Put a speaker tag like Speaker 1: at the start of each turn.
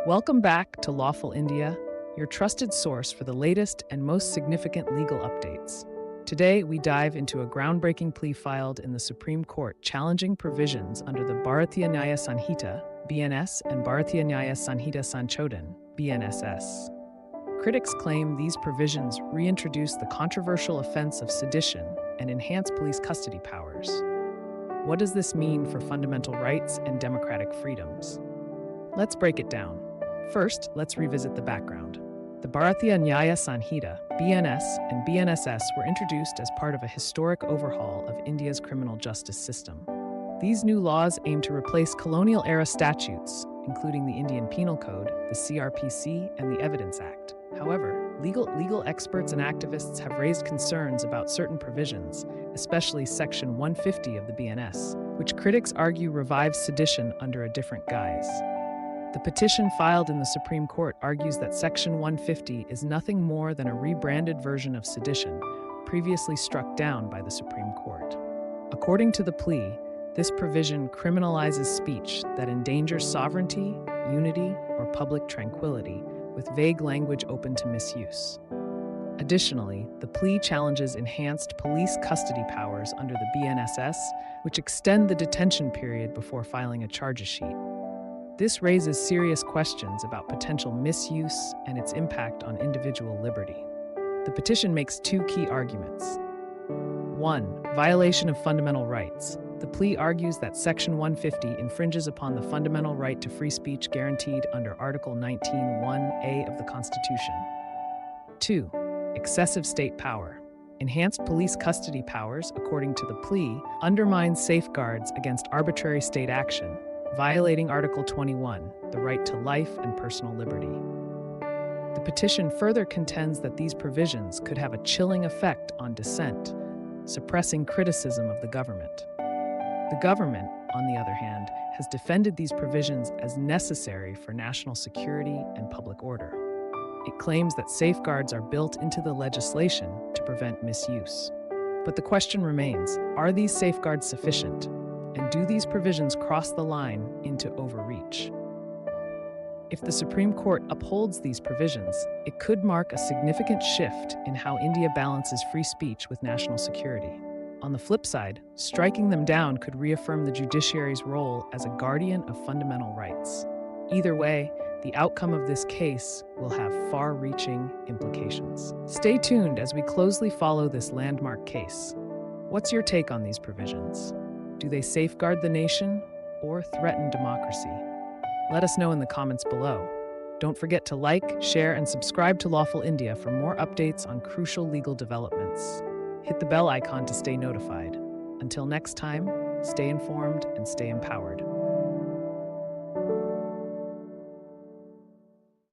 Speaker 1: Welcome back to Lawful India, your trusted source for the latest and most significant legal updates. Today, we dive into a groundbreaking plea filed in the Supreme Court challenging provisions under the Bharatiya Nyaya Sanhita, BNS, and Bharatiya Nyaya Sanhita, BNSS. Critics claim these provisions reintroduce the controversial offense of sedition and enhance police custody powers. What does this mean for fundamental rights and democratic freedoms? Let's break it down. First, let's revisit the background. The Bharatiya Nyaya Sanhita, BNS, and BNSS were introduced as part of a historic overhaul of India's criminal justice system. These new laws aim to replace colonial-era statutes, including the Indian Penal Code, the CRPC, and the Evidence Act. However, legal experts and activists have raised concerns about certain provisions, especially Section 150 of the BNS, which critics argue revives sedition under a different guise. The petition filed in the Supreme Court argues that Section 150 is nothing more than a rebranded version of sedition, previously struck down by the Supreme Court. According to the plea, this provision criminalizes speech that endangers sovereignty, unity, or public tranquility, with vague language open to misuse. Additionally, the plea challenges enhanced police custody powers under the BNSS, which extend the detention period before filing a charges sheet. This raises serious questions about potential misuse and its impact on individual liberty. The petition makes two key arguments. 1. Violation of fundamental rights. The plea argues that Section 150 infringes upon the fundamental right to free speech guaranteed under Article 19(1)(a) of the Constitution. 2. Excessive state power. Enhanced police custody powers, according to the plea, undermines safeguards against arbitrary state action, violating Article 21, the right to life and personal liberty. The petition further contends that these provisions could have a chilling effect on dissent, suppressing criticism of the government. The government, on the other hand, has defended these provisions as necessary for national security and public order. It claims that safeguards are built into the legislation to prevent misuse. But the question remains, are these safeguards sufficient? And do these provisions cross the line into overreach? If the Supreme Court upholds these provisions, it could mark a significant shift in how India balances free speech with national security. On the flip side, striking them down could reaffirm the judiciary's role as a guardian of fundamental rights. Either way, the outcome of this case will have far-reaching implications. Stay tuned as we closely follow this landmark case. What's your take on these provisions? Do they safeguard the nation or threaten democracy? Let us know in the comments below. Don't forget to like, share, and subscribe to Lawful India for more updates on crucial legal developments. Hit the bell icon to stay notified. Until next time, stay informed and stay empowered.